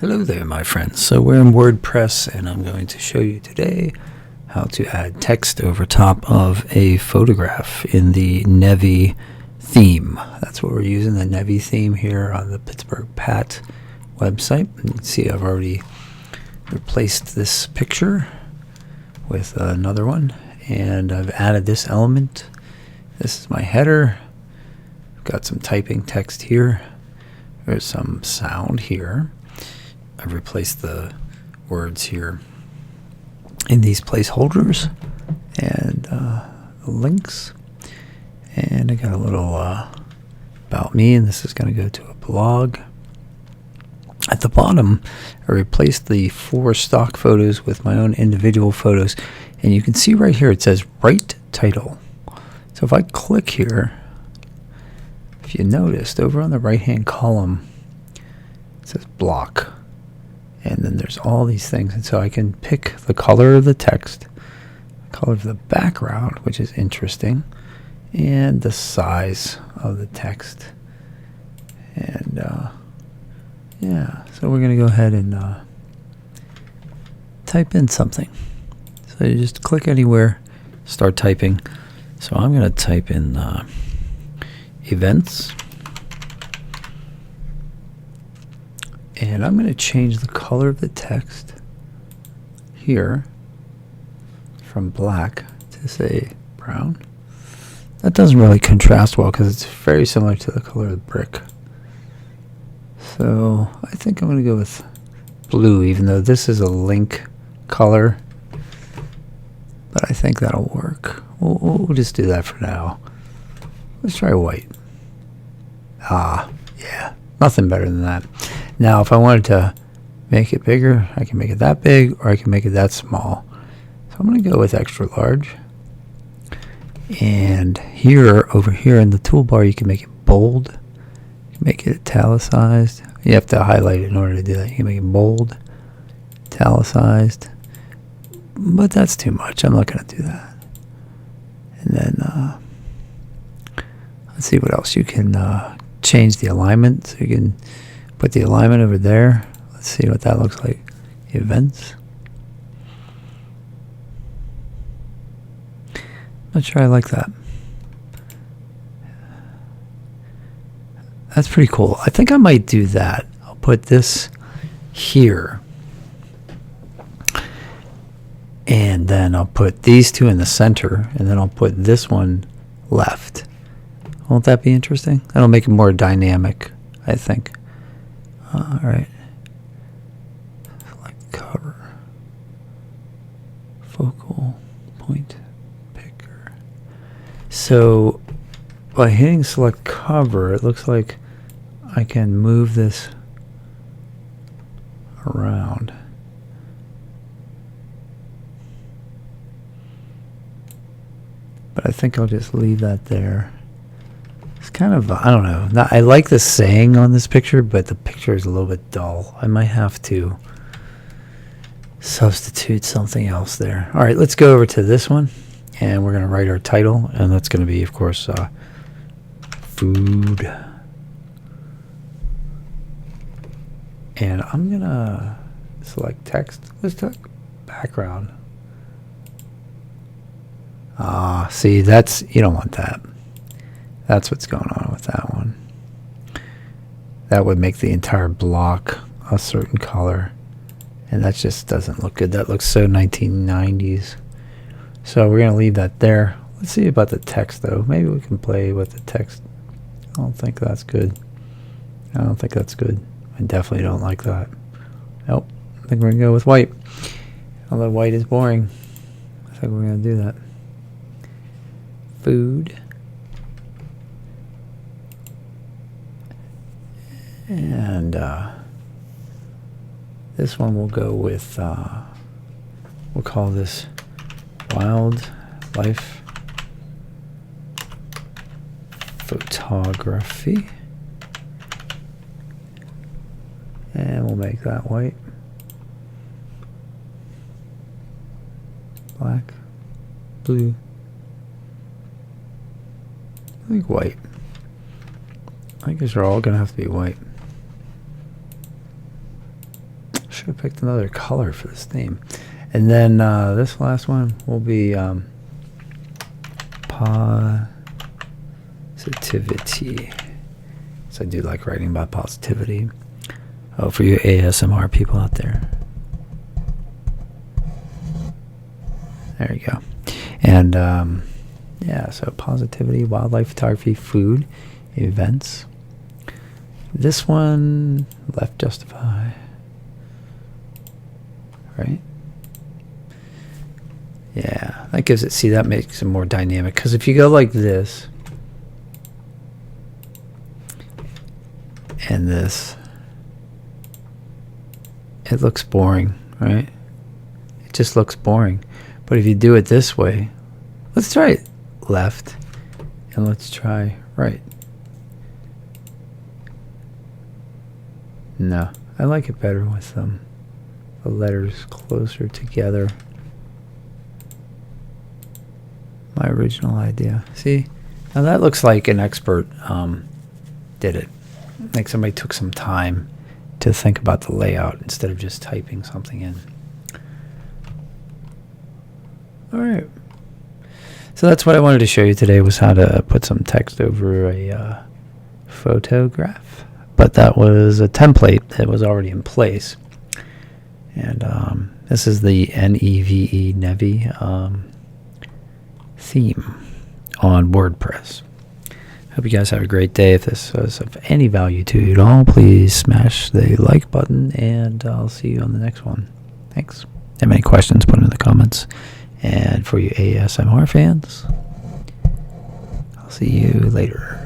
Hello there, my friends. So we're in WordPress, and I'm going to show you today how to add text over top of a photograph in the Navy theme. That's what we're using, the Navy theme here on the Pittsburgh Pat website. You can see I've already replaced this picture with another one, and I've added this element. This is my header. I've got some typing text here. There's some sound here. I've replaced the words here in these placeholders and the links. And I got a little about me, and this is going to go to a blog. At the bottom, I replaced the 4 stock photos with my own individual photos. And you can see right here it says Write Title. So if I click here, if you noticed, over on the right-hand column, it says Block. And then there's all these things. And so I can pick the color of the text, the color of the background, which is interesting, and the size of the text. And yeah, so we're going to go ahead and type in something. So you just click anywhere, start typing. So I'm going to type in events. And I'm going to change the color of the text here from black to, say, brown. That doesn't really contrast well because it's very similar to the color of the brick. So I think I'm going to go with blue, even though this is a link color. But I think that'll work. We'll just do that for now. Let's try white. Yeah, nothing better than that. Now, if I wanted to make it bigger, I can make it that big, or I can make it that small. So I'm going to go with extra large. And here, over here in the toolbar, you can make it bold. You can make it italicized. You have to highlight it in order to do that. You can make it bold, italicized. But that's too much. I'm not going to do that. And then, let's see what else. You can change the alignment. So you can put the alignment over there. Let's see what that looks like. Events. Not sure I like that. That's pretty cool. I think I might do that. I'll put this here. And then I'll put these two in the center. And then I'll put this one left. Won't that be interesting? That'll make it more dynamic, I think. All right. Select cover. Focal point picker. So by hitting select cover, it looks like I can move this around. But I think I'll just leave that there. It's kind of, I don't know. I like the saying on this picture, but the picture is a little bit dull. I might have to substitute something else there. All right, let's go over to this one, and we're going to write our title, and that's going to be, of course, food. And I'm going to select text. Let's select background. See, that's, you don't want that. That's what's going on with that one. That would make the entire block a certain color. And that just doesn't look good. That looks so 1990s. So we're going to leave that there. Let's see about the text, though. Maybe we can play with the text. I don't think that's good. I don't think that's good. I definitely don't like that. Nope. I think we're going to go with white. Although white is boring. I think we're going to do that. Food. And this one we'll go with, we'll call this Wildlife Photography. And we'll make that white. Black. Blue. I think white. I guess they're all going to have to be white. Should have picked another color for this theme. And then this last one will be positivity. So I do like writing about positivity. Oh, for you ASMR people out there. There you go. And yeah, so positivity, wildlife photography, food, events. This one, left justify. Right? Yeah, that gives it, see, that makes it more dynamic. Because if you go like this, and this, it looks boring, right? It just looks boring. But if you do it this way, let's try it left, and let's try right. No, I like it better with the letters closer together. My original idea. See, now that looks like an expert did it. Like somebody took some time to think about the layout instead of just typing something in. All right. So that's what I wanted to show you today, was how to put some text over a photograph. But that was a template that was already in place. And this is the Neve theme on WordPress. Hope you guys have a great day. If this was of any value to you at all, please smash the like button, and I'll see you on the next one. Thanks. If you have any questions, put them in the comments. And for you ASMR fans, I'll see you later.